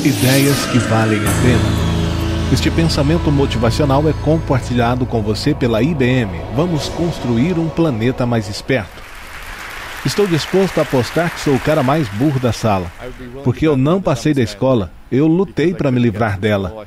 Ideias que valem a pena. Este pensamento motivacional é compartilhado com você pela IBM. Vamos construir um planeta mais esperto. Estou disposto a apostar que sou o cara mais burro da sala, porque eu não passei da escola. Eu lutei para me livrar dela.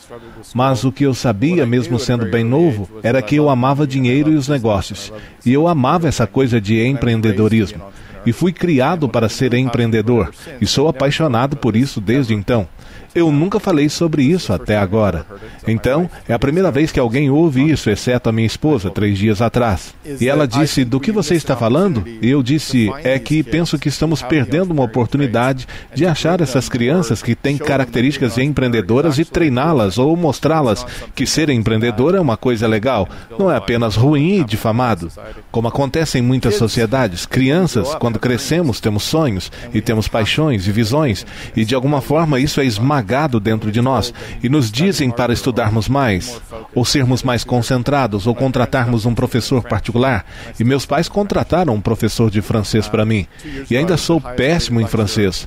Mas o que eu sabia, mesmo sendo bem novo, era que eu amava dinheiro e os negócios. E eu amava essa coisa de empreendedorismo. E fui criado para ser empreendedor. E sou apaixonado por isso desde então. Eu nunca falei sobre isso até agora. Então, é a primeira vez que alguém ouve isso, exceto a minha esposa, 3 dias atrás. E ela disse, do que você está falando? E eu disse, é que penso que estamos perdendo uma oportunidade de achar essas crianças que têm características empreendedoras e treiná-las ou mostrá-las que ser empreendedor é uma coisa legal, não é apenas ruim e difamado. Como acontece em muitas sociedades, crianças, quando crescemos, temos sonhos e temos paixões e visões, e de alguma forma isso é esmagado dentro de nós, e nos dizem para estudarmos mais, ou sermos mais concentrados, ou contratarmos um professor particular. E meus pais contrataram um professor de francês para mim, e ainda sou péssimo em francês.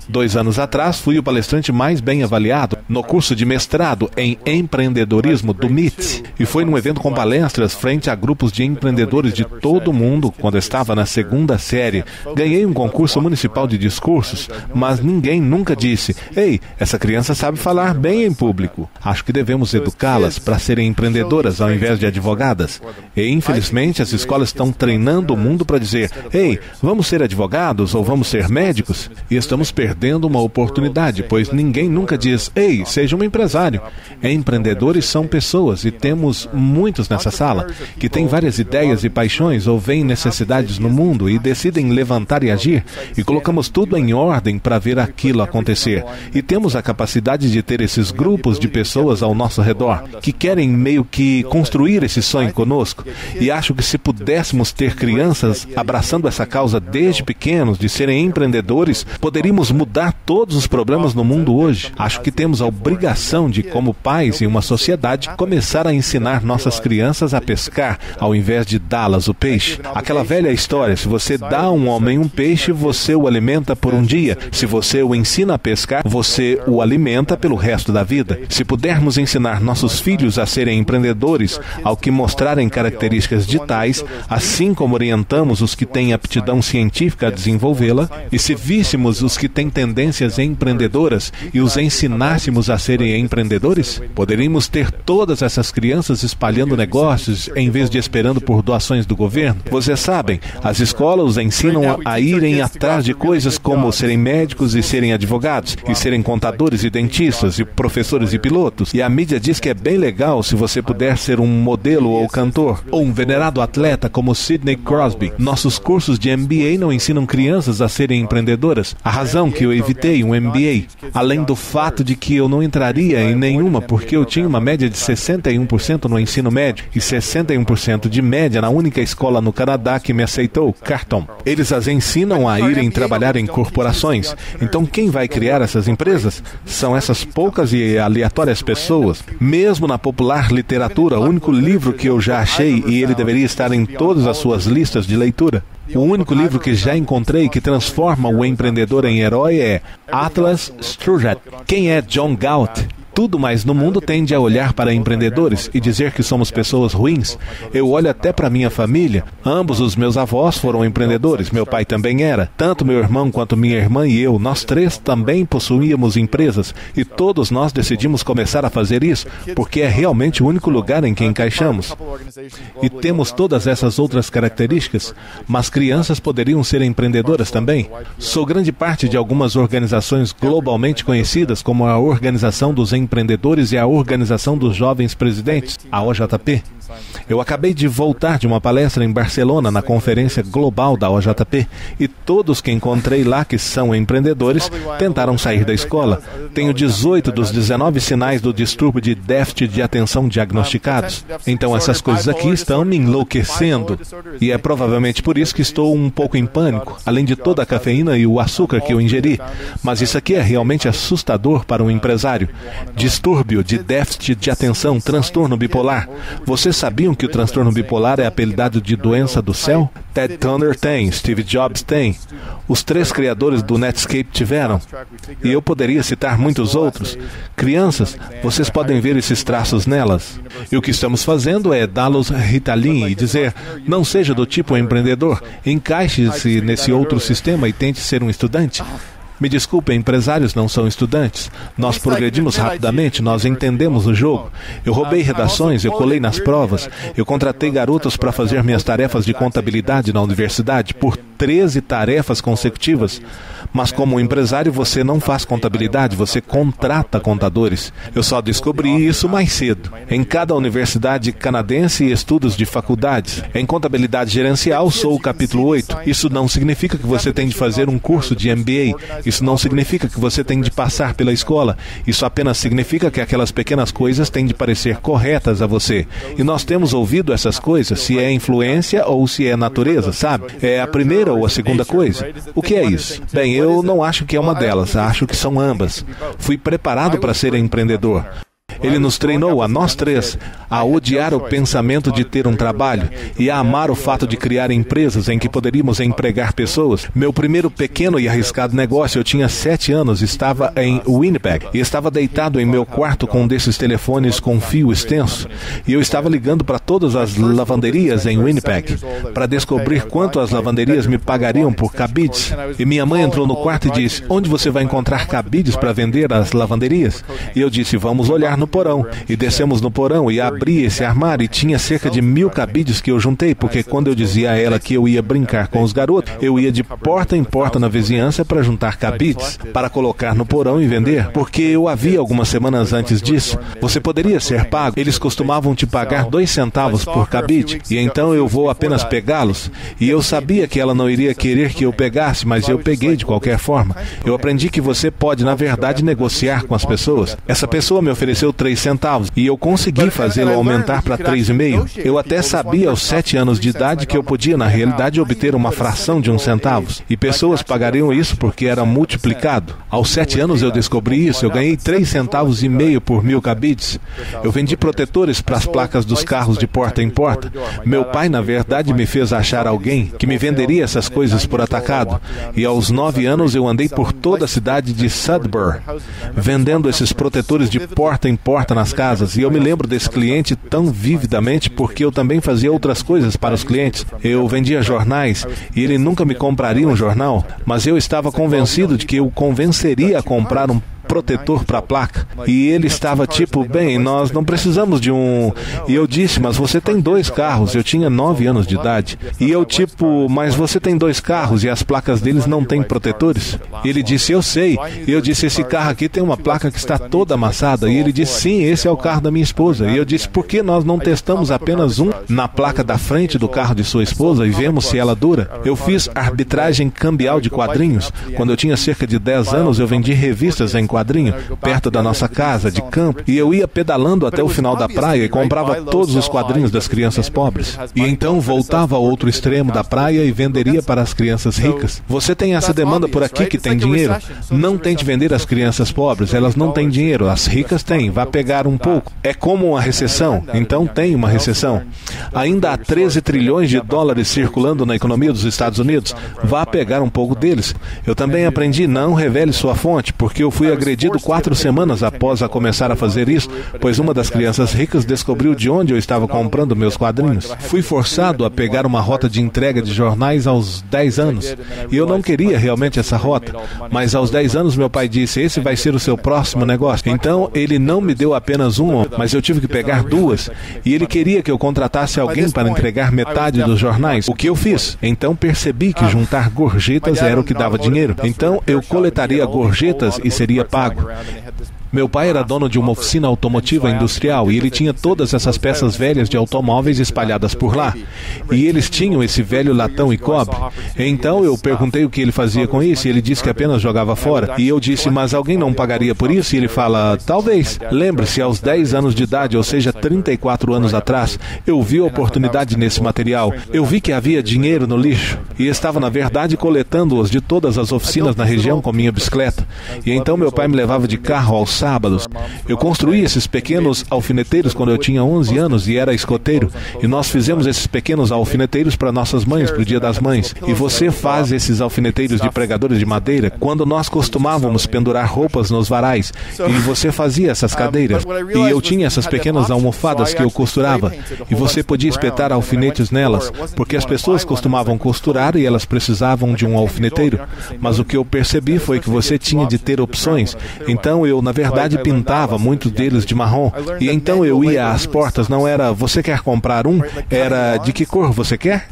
2 anos atrás, fui o palestrante mais bem avaliado no curso de mestrado em empreendedorismo do MIT, e foi num evento com palestras frente a grupos de empreendedores de todo o mundo, quando estava na 2ª série. Ganhei um concurso municipal de discursos, mas ninguém nunca disse, ei, essa criança sabe falar bem em público. Acho que devemos educá-las para serem empreendedoras ao invés de advogadas. E, infelizmente, as escolas estão treinando o mundo para dizer, ei, vamos ser advogados ou vamos ser médicos? E estamos perdendo uma oportunidade, pois ninguém nunca diz, ei, seja um empresário. Empreendedores são pessoas, e temos muitos nessa sala, que têm várias ideias e paixões ou veem necessidades no mundo e decidem levantar e agir, e colocamos tudo em ordem para ver aquilo acontecer. E temos a capacidade de ter esses grupos de pessoas ao nosso redor, que querem meio que construir esse sonho conosco. E acho que se pudéssemos ter crianças abraçando essa causa desde pequenos, de serem empreendedores, poderíamos mudar todos os problemas no mundo hoje. Acho que temos a obrigação de, como pais e uma sociedade, começar a ensinar nossas crianças a pescar, ao invés de dá-las o peixe. Aquela velha história, se você dá a um homem um peixe, você o alimenta por um dia. Se você o ensina a pescar, você o alimenta pelo resto da vida. Se pudermos ensinar nossos filhos a serem empreendedores, ao que mostrarem características de tais, assim como orientamos os que têm aptidão científica a desenvolvê-la, e se víssemos os que têm tendências empreendedoras e os ensinássemos a serem empreendedores, poderíamos ter todas essas crianças espalhando negócios em vez de esperando por doações do governo. Vocês sabem, as escolas os ensinam a irem atrás de coisas como serem médicos e serem advogados, e serem contadores e dentistas, e professores e pilotos. E a mídia diz que é bem legal se você puder ser um modelo ou cantor, ou um venerado atleta como Sidney Crosby. Nossos cursos de MBA não ensinam crianças a serem empreendedoras. A razão que eu evitei um MBA, além do fato de que eu não entraria em nenhuma porque eu tinha uma média de 61% no ensino médio e 61% de média na única escola no Canadá que me aceitou, Carleton. Eles as ensinam a irem trabalhar em corporações. Então quem vai criar essas empresas são essas poucas e aleatórias pessoas. Mesmo na popular literatura, o único livro que eu já achei, e ele deveria estar em todas as suas listas de leitura, o único livro que já encontrei que transforma o empreendedor em herói é Atlas Shrugged. Quem é John Galt? Tudo mais no mundo tende a olhar para empreendedores e dizer que somos pessoas ruins. Eu olho até para minha família. Ambos os meus avós foram empreendedores. Meu pai também era. Tanto meu irmão quanto minha irmã e eu, nós 3 também possuíamos empresas. E todos nós decidimos começar a fazer isso, porque é realmente o único lugar em que encaixamos. E temos todas essas outras características, mas crianças poderiam ser empreendedoras também. Sou grande parte de algumas organizações globalmente conhecidas, como a Organização dos Empreendedores e a Organização dos Jovens Presidentes, a OJP. Eu acabei de voltar de uma palestra em Barcelona, na conferência global da OJP, e todos que encontrei lá que são empreendedores tentaram sair da escola. Tenho 18 dos 19 sinais do distúrbio de déficit de atenção diagnosticados. Então essas coisas aqui estão me enlouquecendo. E é provavelmente por isso que estou um pouco em pânico, além de toda a cafeína e o açúcar que eu ingeri. Mas isso aqui é realmente assustador para um empresário. Distúrbio de déficit de atenção, transtorno bipolar. Vocês sabiam que o transtorno bipolar é apelidado de doença do céu? Ted Turner tem, Steve Jobs tem, os 3 criadores do Netscape tiveram, e eu poderia citar muitos outros. Crianças, vocês podem ver esses traços nelas. E o que estamos fazendo é dá-los Ritalin e dizer, não seja do tipo empreendedor, encaixe-se nesse outro sistema e tente ser um estudante. Me desculpem, empresários não são estudantes. Nós progredimos rapidamente, nós entendemos o jogo. Eu roubei redações, eu colei nas provas, eu contratei garotos para fazer minhas tarefas de contabilidade na universidade por 13 tarefas consecutivas. Mas como empresário você não faz contabilidade, você contrata contadores. Eu só descobri isso mais cedo. Em cada universidade canadense e estudos de faculdades. Em contabilidade gerencial sou o capítulo 8. Isso não significa que você tem de fazer um curso de MBA. Isso não significa que você tem de passar pela escola. Isso apenas significa que aquelas pequenas coisas têm de parecer corretas a você. E nós temos ouvido essas coisas, se é influência ou se é natureza, sabe? É a primeira ou a segunda coisa. O que é isso? Bem, eu não acho que é uma delas, acho que são ambas. Fui preparado para ser empreendedor. Ele nos treinou, a nós 3, a odiar o pensamento de ter um trabalho e a amar o fato de criar empresas em que poderíamos empregar pessoas. Meu primeiro pequeno e arriscado negócio, eu tinha 7 anos, estava em Winnipeg e estava deitado em meu quarto com um desses telefones com fio extenso e eu estava ligando para todas as lavanderias em Winnipeg para descobrir quanto as lavanderias me pagariam por cabides. E minha mãe entrou no quarto e disse, onde você vai encontrar cabides para vender às lavanderias? E eu disse, vamos olhar no porão. E descemos no porão e abri esse armário e tinha cerca de 1000 cabides que eu juntei, porque quando eu dizia a ela que eu ia brincar com os garotos, eu ia de porta em porta na vizinhança para juntar cabides, para colocar no porão e vender, porque eu havia algumas semanas antes disso. Você poderia ser pago. Eles costumavam te pagar 2 centavos por cabide, e então eu vou apenas pegá-los. E eu sabia que ela não iria querer que eu pegasse, mas eu peguei de qualquer forma. Eu aprendi que você pode, na verdade, negociar com as pessoas. Essa pessoa me ofereceu 3 centavos e eu consegui fazê-lo aumentar para 3,5. Eu até sabia aos 7 anos de idade que eu podia, na realidade, obter uma fração de 1 centavo. E pessoas pagariam isso porque era multiplicado. Aos 7 anos eu descobri isso. Eu ganhei 3,5 centavos por 1000 cabides. Eu vendi protetores para as placas dos carros de porta em porta. Meu pai, na verdade, me fez achar alguém que me venderia essas coisas por atacado. E aos 9 anos eu andei por toda a cidade de Sudbury, vendendo esses protetores de porta em porta nas casas, e eu me lembro desse cliente tão vividamente porque eu também fazia outras coisas para os clientes. Eu vendia jornais e ele nunca me compraria um jornal, mas eu estava convencido de que eu convenceria a comprar um protetor para a placa. E ele estava tipo, bem, nós não precisamos de um... E eu disse, mas você tem 2 carros. Eu tinha 9 anos de idade. E eu tipo, mas você tem 2 carros e as placas deles não têm protetores? E ele disse, eu sei. E eu disse, esse carro aqui tem uma placa que está toda amassada. E ele disse, sim, esse é o carro da minha esposa. E eu disse, por que nós não testamos apenas um na placa da frente do carro de sua esposa e vemos se ela dura? Eu fiz arbitragem cambial de quadrinhos. Quando eu tinha cerca de 10 anos, eu vendi revistas em quadrinho, perto da nossa casa, de campo, e eu ia pedalando até o final da praia e comprava todos os quadrinhos das crianças pobres. E então voltava ao outro extremo da praia e venderia para as crianças ricas. Você tem essa demanda por aqui que tem dinheiro. Não tente vender às crianças pobres, elas não têm dinheiro. As ricas têm, vá pegar um pouco. É como uma recessão, então tem uma recessão. Ainda há 13 trilhões de dólares circulando na economia dos Estados Unidos. Vá pegar um pouco deles. Eu também aprendi, não revele sua fonte, porque eu fui agredido 4 semanas após a começar a fazer isso, pois uma das crianças ricas descobriu de onde eu estava comprando meus quadrinhos. Fui forçado a pegar uma rota de entrega de jornais aos 10 anos, e eu não queria realmente essa rota, mas aos 10 anos meu pai disse, esse vai ser o seu próximo negócio. Então ele não me deu apenas uma, mas eu tive que pegar 2, e ele queria que eu contratasse alguém para entregar metade dos jornais, o que eu fiz. Então percebi que juntar gorjetas era o que dava dinheiro. Então eu coletaria gorjetas e seria pago. Meu pai era dono de uma oficina automotiva industrial e ele tinha todas essas peças velhas de automóveis espalhadas por lá. E eles tinham esse velho latão e cobre. Então eu perguntei o que ele fazia com isso e ele disse que apenas jogava fora. E eu disse, mas alguém não pagaria por isso? E ele fala, talvez. Lembre-se, aos 10 anos de idade, ou seja, 34 anos atrás, eu vi a oportunidade nesse material. Eu vi que havia dinheiro no lixo e estava, na verdade, coletando-os de todas as oficinas na região com minha bicicleta. E então meu pai me levava de carro aos sábados. Eu construí esses pequenos alfineteiros quando eu tinha 11 anos e era escoteiro. E nós fizemos esses pequenos alfineteiros para nossas mães, para o Dia das Mães. E você faz esses alfineteiros de pregadores de madeira quando nós costumávamos pendurar roupas nos varais. E você fazia essas cadeiras. E eu tinha essas pequenas almofadas que eu costurava. E você podia espetar alfinetes nelas, porque as pessoas costumavam costurar e elas precisavam de um alfineteiro. Mas o que eu percebi foi que você tinha de ter opções. Então eu, na verdade, pintava muitos deles de marrom. E então eu ia às portas, não era, você quer comprar um? Era, de que cor você quer?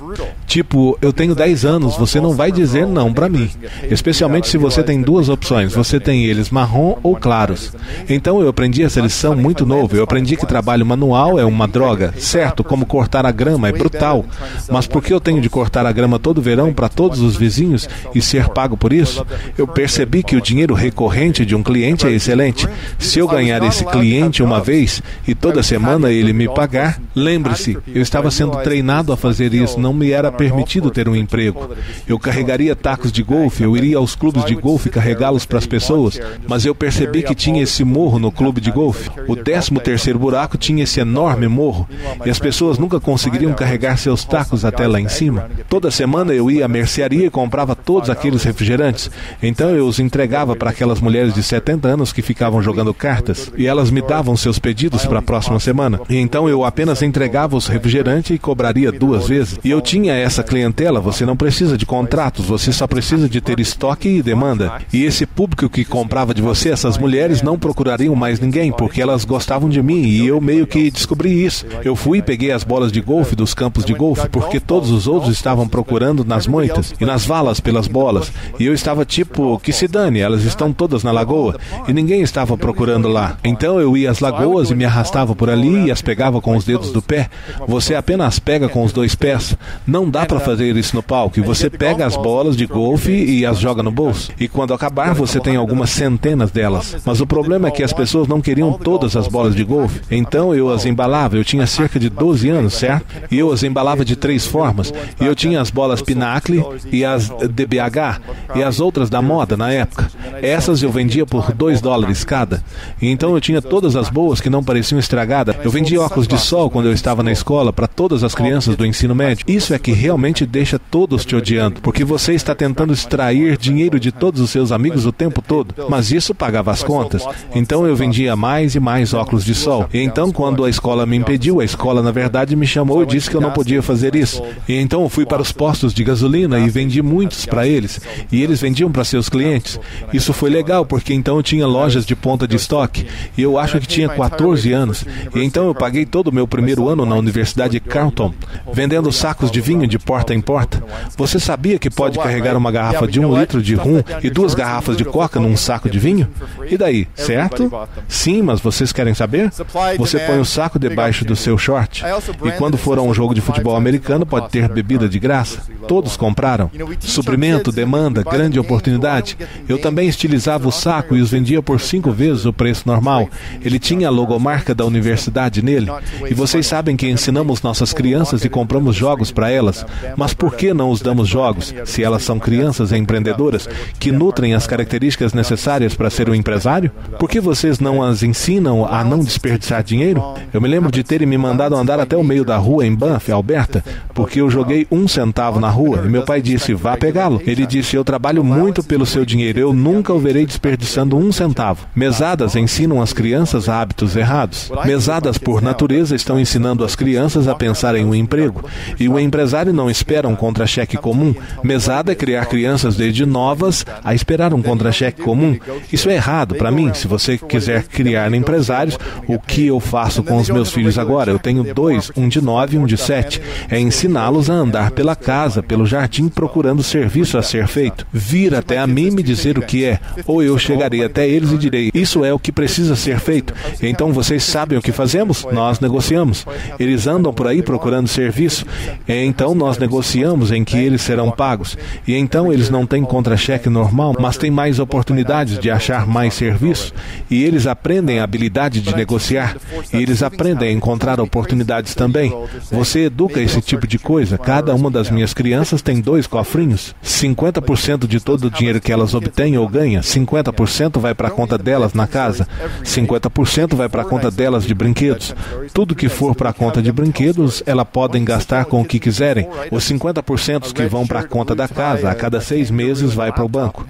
Tipo, eu tenho 10 anos, você não vai dizer não para mim. Especialmente se você tem duas opções, você tem eles marrom ou claros. Então eu aprendi essa lição muito novo. Eu aprendi que trabalho manual é uma droga, certo? Como cortar a grama é brutal. Mas por que eu tenho de cortar a grama todo verão para todos os vizinhos e ser pago por isso? Eu percebi que o dinheiro recorrente de um cliente é excelente. Se eu ganhar esse cliente uma vez e toda semana ele me pagar, lembre-se, eu estava sendo treinado a fazer isso, não me era permitido ter um emprego. Eu carregaria tacos de golfe, eu iria aos clubes de golfe carregá-los para as pessoas, mas eu percebi que tinha esse morro no clube de golfe. O 13º buraco tinha esse enorme morro e as pessoas nunca conseguiriam carregar seus tacos até lá em cima. Toda semana eu ia à mercearia e comprava todos aqueles refrigerantes. Então eu os entregava para aquelas mulheres de 70 anos que ficavam jogando cartas e elas me davam seus pedidos para a próxima semana. E então eu apenas entregava os refrigerantes e cobraria 2 vezes. E eu tinha essa clientela, você não precisa de contratos, você só precisa de ter estoque e demanda. E esse público que comprava de você, essas mulheres não procurariam mais ninguém, porque elas gostavam de mim e eu meio que descobri isso. Eu fui e peguei as bolas de golfe dos campos de golfe, porque todos os outros estavam procurando nas moitas e nas valas pelas bolas. E eu estava tipo, que se dane, elas estão todas na lagoa. E ninguém estava procurando lá. Então eu ia às lagoas e me arrastava por ali e as pegava com os dedos do pé. Você apenas pega com os 2 pés. Não dá para fazer isso no palco. E você pega as bolas de golfe e as joga no bolso. E quando acabar, você tem algumas centenas delas. Mas o problema é que as pessoas não queriam todas as bolas de golfe. Então eu as embalava. Eu tinha cerca de 12 anos, certo? E eu as embalava de 3 formas. E eu tinha as bolas Pinnacle e as DBH e as outras da moda na época. Essas eu vendia por $2 cada. E então eu tinha todas as boas que não pareciam estragadas. Eu vendia óculos de sol quando eu estava na escola para todas as crianças do ensino médio. Isso é que realmente deixa todos te odiando, porque você está tentando extrair dinheiro de todos os seus amigos o tempo todo. Mas isso pagava as contas. Então eu vendia mais e mais óculos de sol. E então quando a escola me impediu, a escola na verdade me chamou e disse que eu não podia fazer isso. E então eu fui para os postos de gasolina e vendi muitos para eles. E eles vendiam para seus clientes. Isso foi legal, porque então eu tinha lojas de ponta de estoque. E eu acho que tinha 14 anos. E então eu paguei todo o meu primeiro ano na Universidade Carleton, vendendo sacos de vinho de porta em porta. Você sabia que pode carregar uma garrafa de 1 litro de rum e 2 garrafas de coca num saco de vinho? E daí, certo? Sim, mas vocês querem saber? Você põe o saco debaixo do seu short. E quando for a um jogo de futebol americano, pode ter bebida de graça. Todos compraram. Suprimento, demanda, grande oportunidade. Eu também estilizava o saco e os vendia por 5 vezes o preço normal. Ele tinha a logomarca da universidade nele. E vocês sabem que ensinamos nossas crianças e compramos jogos para elas. Mas por que não os damos jogos, se elas são crianças empreendedoras que nutrem as características necessárias para ser um empresário? Por que vocês não as ensinam a não desperdiçar dinheiro? Eu me lembro de terem me mandado andar até o meio da rua em Banff, Alberta, porque eu joguei 1 centavo na rua e meu pai disse, vá pegá-lo. Ele disse, eu trabalho muito pelo seu dinheiro, eu nunca o verei desperdiçando 1 centavo. Mesadas ensinam as crianças a hábitos errados. Mesadas, por natureza, estão ensinando as crianças a pensar em um emprego. E o empresário não espera um contra-cheque comum. Mesada é criar crianças desde novas a esperar um contra-cheque comum. Isso é errado para mim. Se você quiser criar empresários, o que eu faço com os meus filhos agora? Eu tenho 2, um de 9 e um de 7. É ensiná-los a andar pela casa, pelo jardim, procurando serviço a ser feito. Vir até a mim e me dizer o que é. Ou eu chegarei até eles e direi, isso é o que precisa ser feito. Então vocês sabem o que fazemos? Nós negociamos. Eles andam por aí procurando serviço. Então nós negociamos em que eles serão pagos. E então eles não têm contra-cheque normal, mas têm mais oportunidades de achar mais serviço. E eles aprendem a habilidade de negociar. E eles aprendem a encontrar oportunidades também. Você educa esse tipo de coisa. Cada uma das minhas crianças tem 2 cofrinhos. 50% de todo o dinheiro que elas obtêm ou ganham ganha, 50% vai para a conta delas na casa, 50% vai para a conta delas de brinquedos. Tudo que for para a conta de brinquedos, elas podem gastar com o que quiserem. Os 50% que vão para a conta da casa, a cada 6 meses vai para o banco.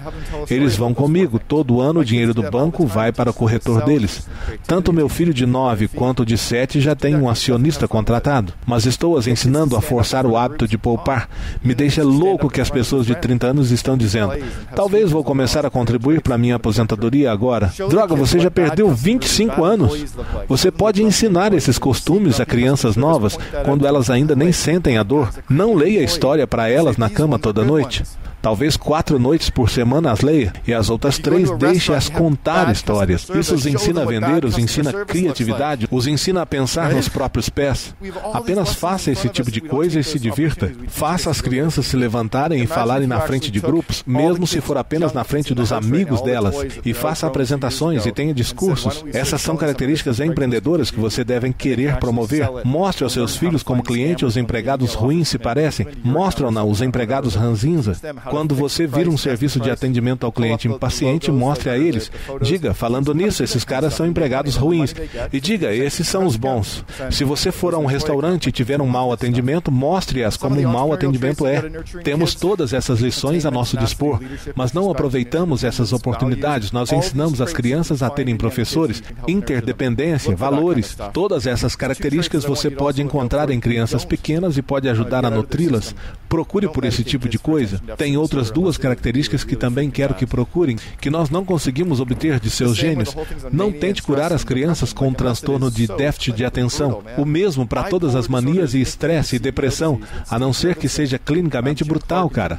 Eles vão comigo, todo ano o dinheiro do banco vai para o corretor deles. Tanto meu filho de 9 quanto de 7 já tem um acionista contratado, mas estou as ensinando a forçar o hábito de poupar. Me deixa louco que as pessoas de 30 anos estão dizendo: talvez vou começar a contribuir para minha aposentadoria agora. Droga, você já perdeu 25 anos. Você pode ensinar esses costumes a crianças novas quando elas ainda nem sentem a dor. Não leia história para elas na cama toda noite. Talvez 4 noites por semana as leia, e as outras 3 deixe-as contar histórias. Isso os ensina a vender, os ensina criatividade, os ensina a pensar nos próprios pés. Apenas faça esse tipo de coisa e se divirta. Faça as crianças se levantarem e falarem na frente de grupos, mesmo se for apenas na frente dos amigos delas, e faça apresentações e tenha discursos. Essas são características empreendedoras que você deve querer promover. Mostre aos seus filhos como cliente os empregados ruins se parecem. Mostre-na os empregados ranzinza. Quando você vir um serviço de atendimento ao cliente impaciente, mostre a eles. Diga, falando nisso, esses caras são empregados ruins. E diga, esses são os bons. Se você for a um restaurante e tiver um mau atendimento, mostre-as como um mau atendimento é. Temos todas essas lições a nosso dispor, mas não aproveitamos essas oportunidades. Nós ensinamos as crianças a terem professores, interdependência, valores. Todas essas características você pode encontrar em crianças pequenas e pode ajudar a nutri-las. Procure por esse tipo de coisa. Tem outras 2 características que também quero que procurem, que nós não conseguimos obter de seus gênios. Não tente curar as crianças com um transtorno de déficit de atenção. O mesmo para todas as manias e estresse e depressão, a não ser que seja clinicamente brutal, cara.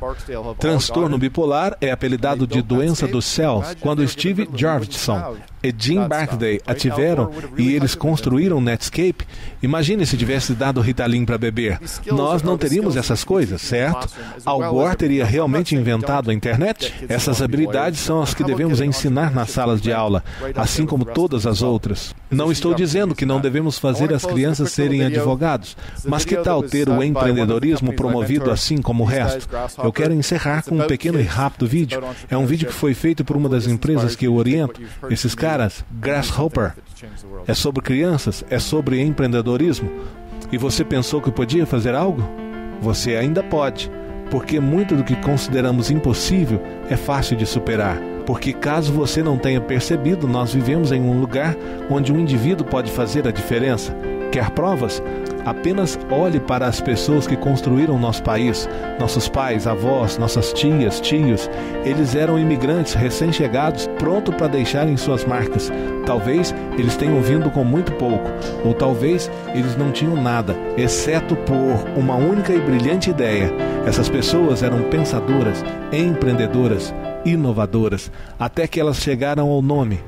Transtorno bipolar é apelidado de doença dos céus, quando Steve Jobson e Jim Barclay a tiveram e eles construíram Netscape. Imagine se tivesse dado Ritalin para beber. Nós não teríamos essas coisas, certo? Al Gore teria realmente inventado a internet? Essas habilidades são as que devemos ensinar nas salas de aula, assim como todas as outras. Não estou dizendo que não devemos fazer as crianças serem advogados, mas que tal ter o empreendedorismo promovido assim como o resto? Eu quero encerrar com um pequeno e rápido vídeo. É um vídeo que foi feito por uma das empresas que eu oriento. Esses caras, Grasshopper. É sobre crianças, é sobre empreendedorismo. E você pensou que podia fazer algo? Você ainda pode, porque muito do que consideramos impossível é fácil de superar. Porque caso você não tenha percebido, nós vivemos em um lugar onde um indivíduo pode fazer a diferença. Quer provas? Apenas olhe para as pessoas que construíram nosso país, nossos pais, avós, nossas tias, tios. Eles eram imigrantes recém-chegados, prontos para deixarem suas marcas. Talvez eles tenham vindo com muito pouco, ou talvez eles não tinham nada, exceto por uma única e brilhante ideia. Essas pessoas eram pensadoras, empreendedoras, inovadoras, até que elas chegaram ao nome,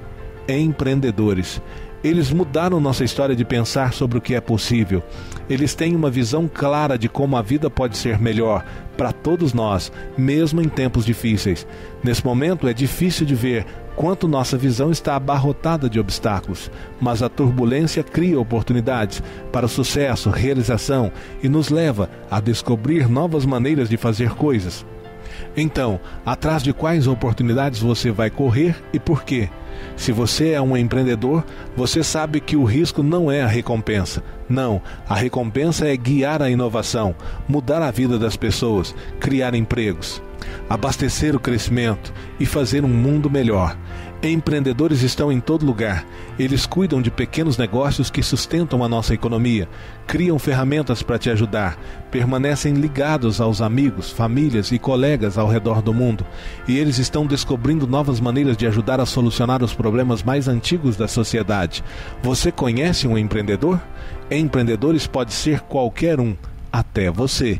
empreendedores. Eles mudaram nossa história de pensar sobre o que é possível. Eles têm uma visão clara de como a vida pode ser melhor para todos nós, mesmo em tempos difíceis. Nesse momento é difícil de ver quanto nossa visão está abarrotada de obstáculos, mas a turbulência cria oportunidades para sucesso, realização e nos leva a descobrir novas maneiras de fazer coisas. Então, atrás de quais oportunidades você vai correr e por quê? Se você é um empreendedor, você sabe que o risco não é a recompensa. Não, a recompensa é guiar a inovação, mudar a vida das pessoas, criar empregos, abastecer o crescimento e fazer um mundo melhor. Empreendedores estão em todo lugar. Eles cuidam de pequenos negócios que sustentam a nossa economia, criam ferramentas para te ajudar, permanecem ligados aos amigos, famílias e colegas ao redor do mundo, e eles estão descobrindo novas maneiras de ajudar a solucionar os problemas mais antigos da sociedade. Você conhece um empreendedor? Empreendedores pode ser qualquer um, até você.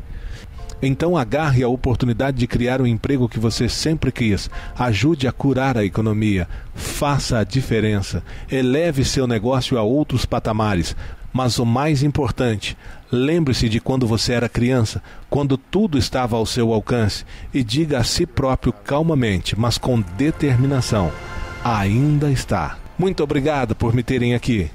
Então agarre a oportunidade de criar o emprego que você sempre quis. Ajude a curar a economia. Faça a diferença. Eleve seu negócio a outros patamares. Mas o mais importante, lembre-se de quando você era criança, quando tudo estava ao seu alcance, e diga a si próprio calmamente, mas com determinação: ainda está. Muito obrigado por me terem aqui.